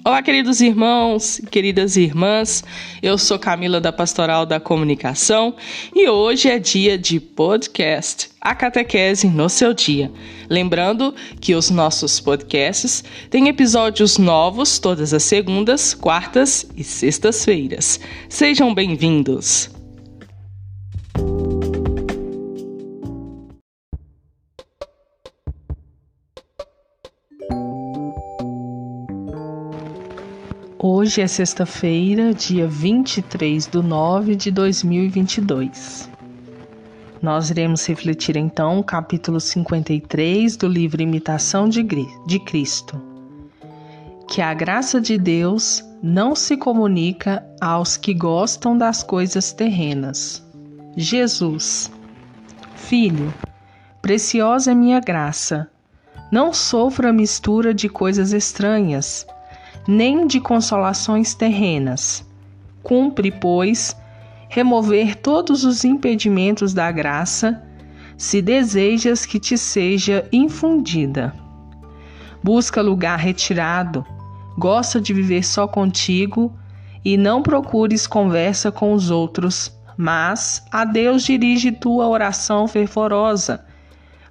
Olá, queridos irmãos e queridas irmãs, eu sou Camila da Pastoral da Comunicação e hoje é dia de podcast, a catequese no seu dia. Lembrando que os nossos podcasts têm episódios novos todas as segundas, quartas e sextas-feiras. Sejam bem-vindos! Hoje é sexta-feira, dia 23 de nove de 2022. Nós iremos refletir então o capítulo 53 do livro Imitação de Cristo. Que a graça de Deus não se comunica aos que gostam das coisas terrenas. Jesus, Filho, preciosa é minha graça, não sofra a mistura de coisas estranhas, nem de consolações terrenas. Cumpre, pois, remover todos os impedimentos da graça, se desejas que te seja infundida. Busca lugar retirado, gosta de viver só contigo e não procures conversa com os outros, mas a Deus dirige tua oração fervorosa,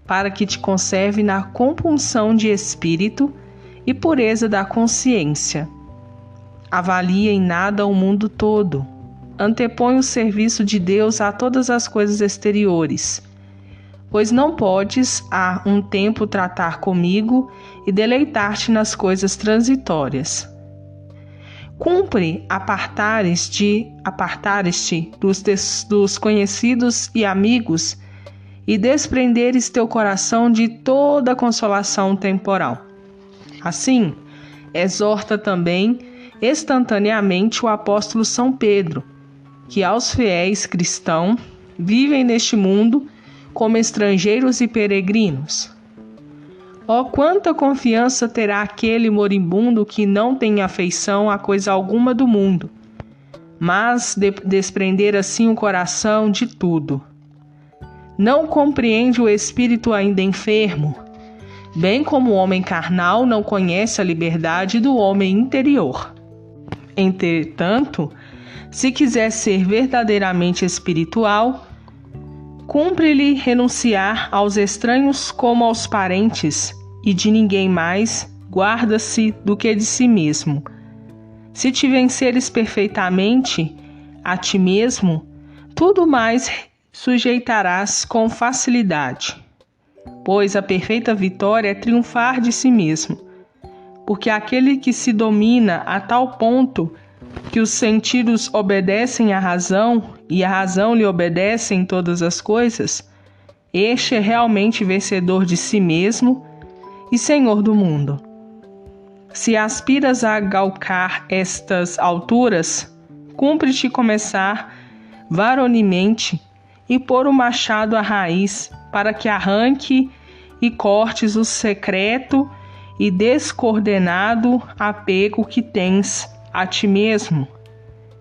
para que te conserve na compunção de espírito e pureza da consciência. Avalia em nada o mundo todo. Antepõe o serviço de Deus a todas as coisas exteriores, pois não podes há um tempo tratar comigo e deleitar-te nas coisas transitórias. Cumpre apartares-te dos conhecidos e amigos e desprenderes teu coração de toda consolação temporal. Assim, exorta também instantaneamente o apóstolo São Pedro, que aos fiéis cristãos vivem neste mundo como estrangeiros e peregrinos. Oh, quanta confiança terá aquele moribundo que não tem afeição a coisa alguma do mundo, mas desprender assim o coração de tudo. Não compreende o espírito ainda enfermo, bem como o homem carnal não conhece a liberdade do homem interior. Entretanto, se quiser ser verdadeiramente espiritual, cumpre-lhe renunciar aos estranhos como aos parentes, e de ninguém mais guarda-se do que de si mesmo. Se te venceres perfeitamente a ti mesmo, tudo mais sujeitarás com facilidade. Pois a perfeita vitória é triunfar de si mesmo, porque aquele que se domina a tal ponto que os sentidos obedecem à razão e a razão lhe obedece em todas as coisas, este é realmente vencedor de si mesmo e senhor do mundo. Se aspiras a galgar estas alturas, cumpre-te começar varonilmente e pôr o machado à raiz, para que arranque e cortes o secreto e descoordenado apego que tens a ti mesmo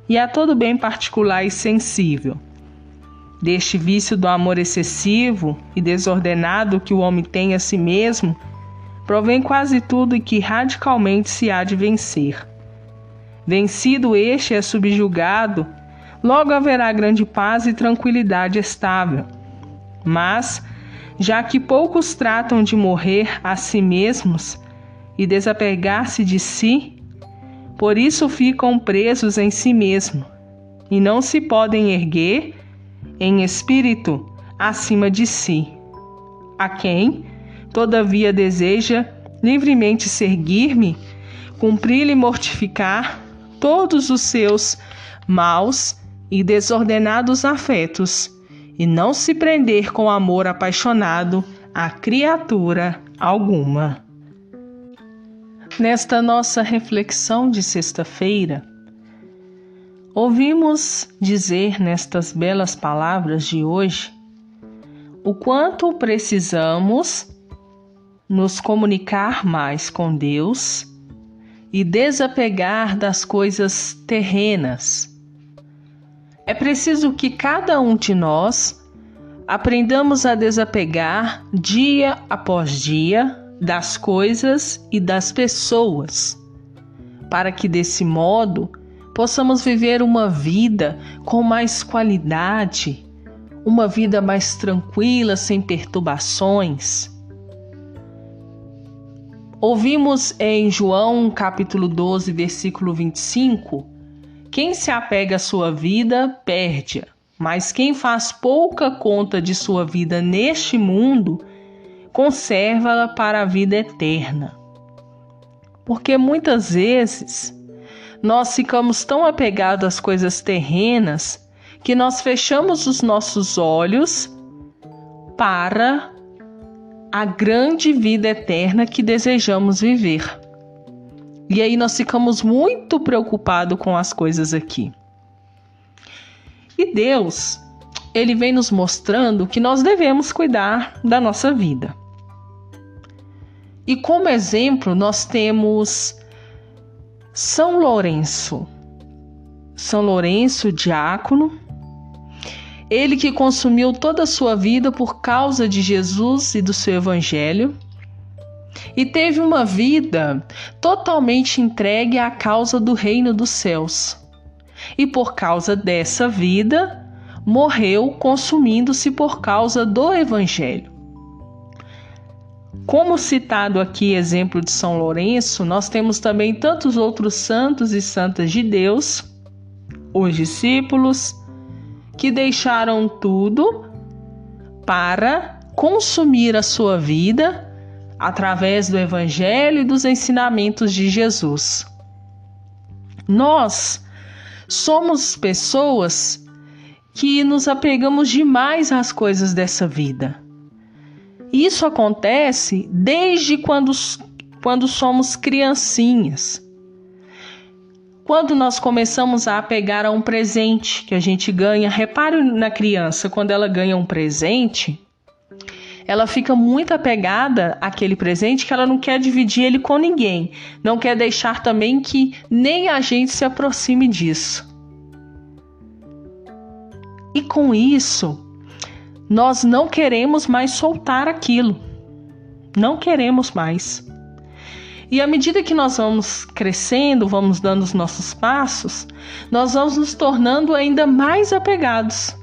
e a todo bem particular e sensível. Deste vício do amor excessivo e desordenado que o homem tem a si mesmo, provém quase tudo e que radicalmente se há de vencer. Vencido este é subjugado, logo haverá grande paz e tranquilidade estável. Mas, já que poucos tratam de morrer a si mesmos e desapegar-se de si, por isso ficam presos em si mesmo, e não se podem erguer, em espírito, acima de si. A quem, todavia, deseja livremente seguir-me, cumprir-lhe mortificar todos os seus maus e desordenados afetos, e não se prender com amor apaixonado a criatura alguma. Nesta nossa reflexão de sexta-feira, ouvimos dizer nestas belas palavras de hoje o quanto precisamos nos comunicar mais com Deus e desapegar das coisas terrenas. É preciso que cada um de nós aprendamos a desapegar dia após dia das coisas e das pessoas, para que desse modo possamos viver uma vida com mais qualidade, uma vida mais tranquila, sem perturbações. Ouvimos em João capítulo 12, versículo 25, quem se apega à sua vida, perde-a, mas quem faz pouca conta de sua vida neste mundo, conserva-la para a vida eterna. Porque muitas vezes nós ficamos tão apegados às coisas terrenas que nós fechamos os nossos olhos para a grande vida eterna que desejamos viver. E aí nós ficamos muito preocupados com as coisas aqui. E Deus, Ele vem nos mostrando que nós devemos cuidar da nossa vida. E como exemplo nós temos São Lourenço. São Lourenço, diácono. Ele que consumiu toda a sua vida por causa de Jesus e do seu evangelho. E teve uma vida totalmente entregue à causa do reino dos céus. E por causa dessa vida, morreu consumindo-se por causa do evangelho. Como citado aqui, exemplo de São Lourenço, nós temos também tantos outros santos e santas de Deus, os discípulos, que deixaram tudo para consumir a sua vida através do Evangelho e dos ensinamentos de Jesus. Nós somos pessoas que nos apegamos demais às coisas dessa vida. Isso acontece desde quando somos criancinhas. Quando nós começamos a apegar a um presente que a gente ganha, repare na criança, quando ela ganha um presente, ela fica muito apegada àquele presente que ela não quer dividir ele com ninguém. Não quer deixar também que nem a gente se aproxime disso. E com isso, nós não queremos mais soltar aquilo. Não queremos mais. E à medida que nós vamos crescendo, vamos dando os nossos passos, nós vamos nos tornando ainda mais apegados.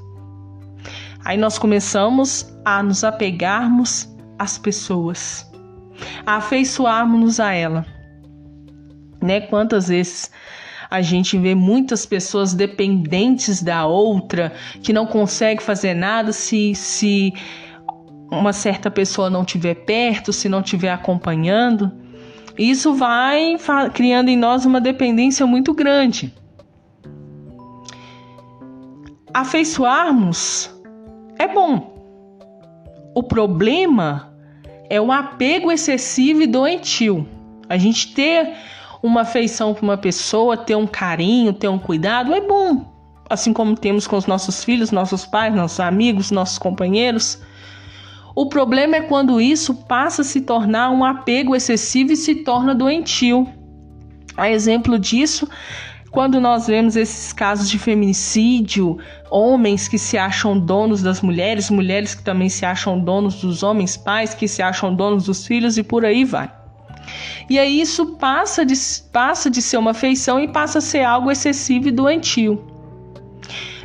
Aí nós começamos a nos apegarmos às pessoas, a afeiçoarmos-nos a ela. Quantas vezes a gente vê muitas pessoas dependentes da outra, que não consegue fazer nada se uma certa pessoa não estiver perto, se não estiver acompanhando. Isso vai criando em nós uma dependência muito grande. Afeiçoarmos é bom. O problema é o apego excessivo e doentio. A gente ter uma afeição por uma pessoa, ter um carinho, ter um cuidado é bom. Assim como temos com os nossos filhos, nossos pais, nossos amigos, nossos companheiros. O problema é quando isso passa a se tornar um apego excessivo e se torna doentio. A exemplo disso, quando nós vemos esses casos de feminicídio, homens que se acham donos das mulheres, mulheres que também se acham donos dos homens, pais que se acham donos dos filhos e por aí vai. E aí isso passa de ser uma afeição e passa a ser algo excessivo e doentio.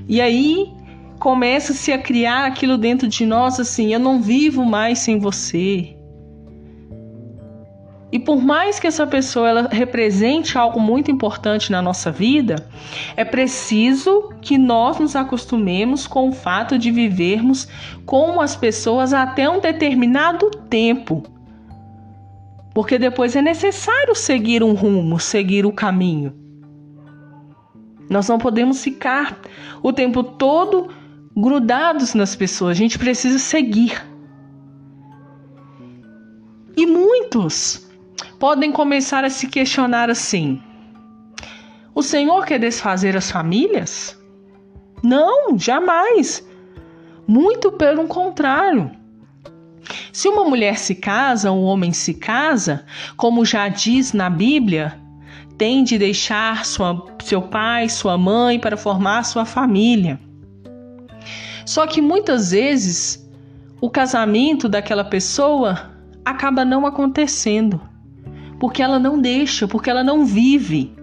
E aí começa-se a criar aquilo dentro de nós assim, eu não vivo mais sem você. E por mais que essa pessoa ela represente algo muito importante na nossa vida, é preciso que nós nos acostumemos com o fato de vivermos com as pessoas até um determinado tempo. Porque depois é necessário seguir um rumo, seguir o caminho. Nós não podemos ficar o tempo todo grudados nas pessoas, a gente precisa seguir. E muitos podem começar a se questionar assim: o Senhor quer desfazer as famílias? Não, jamais. Muito pelo contrário. Se uma mulher se casa, um homem se casa, como já diz na Bíblia, tem de deixar seu pai, sua mãe para formar sua família. Só que muitas vezes o casamento daquela pessoa acaba não acontecendo, porque ela não deixa, porque ela não vive.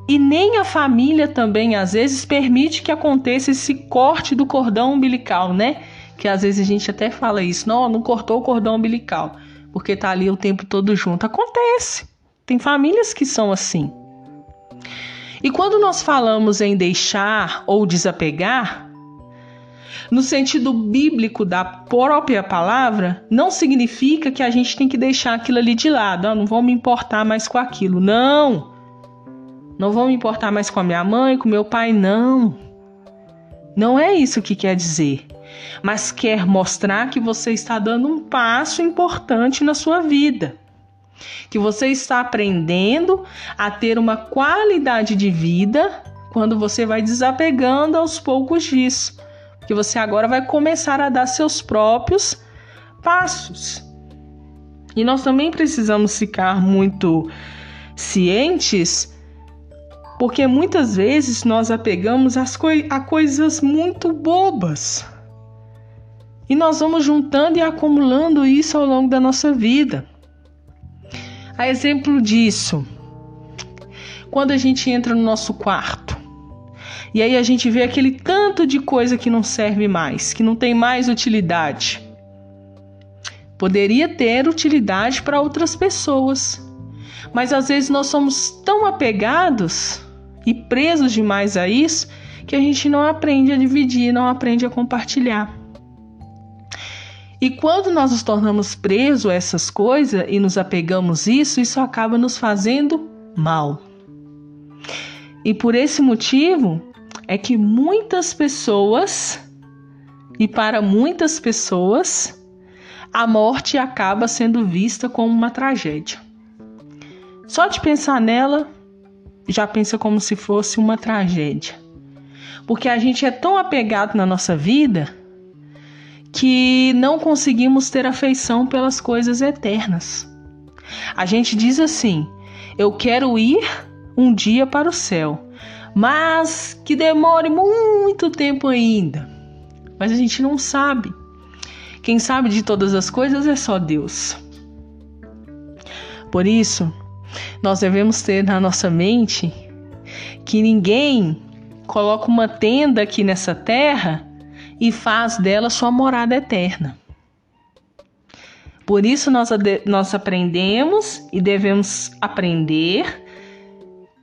E nem a família também, às vezes, permite que aconteça esse corte do cordão umbilical, né? Que às vezes a gente até fala isso, não cortou o cordão umbilical, porque tá ali o tempo todo junto. Acontece. Tem famílias que são assim. E quando nós falamos em deixar ou desapegar, no sentido bíblico da própria palavra, não significa que a gente tem que deixar aquilo ali de lado. Não vou me importar mais com aquilo. Não vou me importar mais com a minha mãe, com meu pai, não. Não é isso que quer dizer. Mas quer mostrar que você está dando um passo importante na sua vida. Que você está aprendendo a ter uma qualidade de vida quando você vai desapegando aos poucos disso. Que você agora vai começar a dar seus próprios passos. E nós também precisamos ficar muito cientes, porque muitas vezes nós apegamos a coisas muito bobas. E nós vamos juntando e acumulando isso ao longo da nossa vida. A exemplo disso, quando a gente entra no nosso quarto, e aí a gente vê aquele tanto de coisa que não serve mais, que não tem mais utilidade. Poderia ter utilidade para outras pessoas, mas às vezes nós somos tão apegados e presos demais a isso, que a gente não aprende a dividir, não aprende a compartilhar. E quando nós nos tornamos presos a essas coisas e nos apegamos a isso acaba nos fazendo mal. E por esse motivo é que muitas pessoas, e para muitas pessoas, a morte acaba sendo vista como uma tragédia. Só de pensar nela, já pensa como se fosse uma tragédia. Porque a gente é tão apegado na nossa vida que não conseguimos ter afeição pelas coisas eternas. A gente diz assim: eu quero ir um dia para o céu, mas que demore muito tempo ainda. Mas a gente não sabe. Quem sabe de todas as coisas é só Deus. Por isso, nós devemos ter na nossa mente que ninguém coloca uma tenda aqui nessa terra e faz dela sua morada eterna. Por isso nós aprendemos e devemos aprender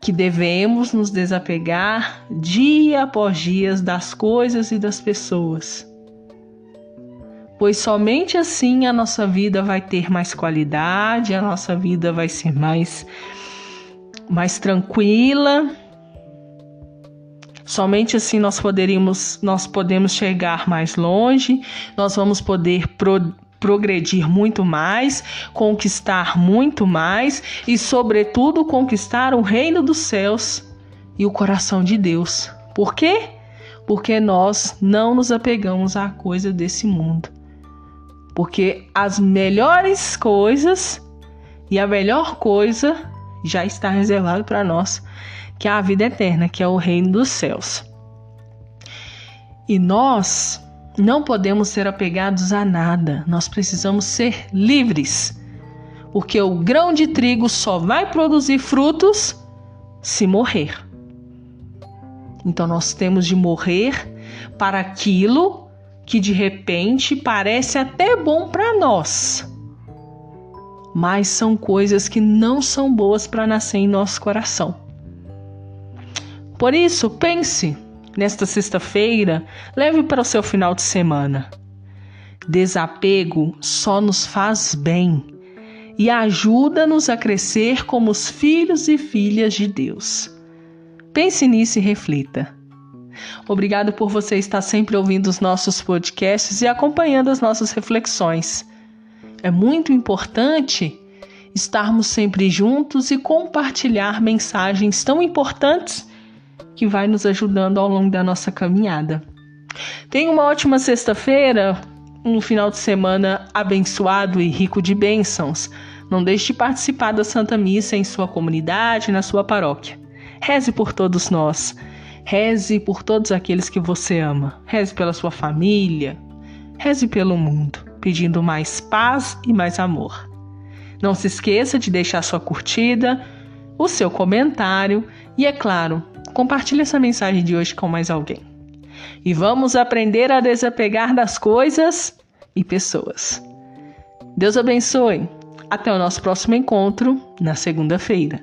que devemos nos desapegar dia após dia das coisas e das pessoas. Pois somente assim a nossa vida vai ter mais qualidade, a nossa vida vai ser mais tranquila. Somente assim nós podemos chegar mais longe, nós vamos poder progredir muito mais, conquistar muito mais e, sobretudo, conquistar o reino dos céus e o coração de Deus. Por quê? Porque nós não nos apegamos à coisa desse mundo. Porque as melhores coisas e a melhor coisa já está reservado para nós, que é a vida eterna, que é o reino dos céus. E nós não podemos ser apegados a nada, nós precisamos ser livres, porque o grão de trigo só vai produzir frutos se morrer. Então nós temos de morrer para aquilo que de repente parece até bom para nós, mas são coisas que não são boas para nascer em nosso coração. Por isso, pense nesta sexta-feira, leve para o seu final de semana. Desapego só nos faz bem e ajuda-nos a crescer como os filhos e filhas de Deus. Pense nisso e reflita. Obrigado por você estar sempre ouvindo os nossos podcasts e acompanhando as nossas reflexões. É muito importante estarmos sempre juntos e compartilhar mensagens tão importantes que vai nos ajudando ao longo da nossa caminhada. Tenha uma ótima sexta-feira, um final de semana abençoado e rico de bênçãos. Não deixe de participar da Santa Missa em sua comunidade, na sua paróquia. Reze por todos nós. Reze por todos aqueles que você ama. Reze pela sua família. Reze pelo mundo, pedindo mais paz e mais amor. Não se esqueça de deixar sua curtida, o seu comentário e, é claro, compartilhe essa mensagem de hoje com mais alguém. E vamos aprender a desapegar das coisas e pessoas. Deus abençoe. Até o nosso próximo encontro na segunda-feira.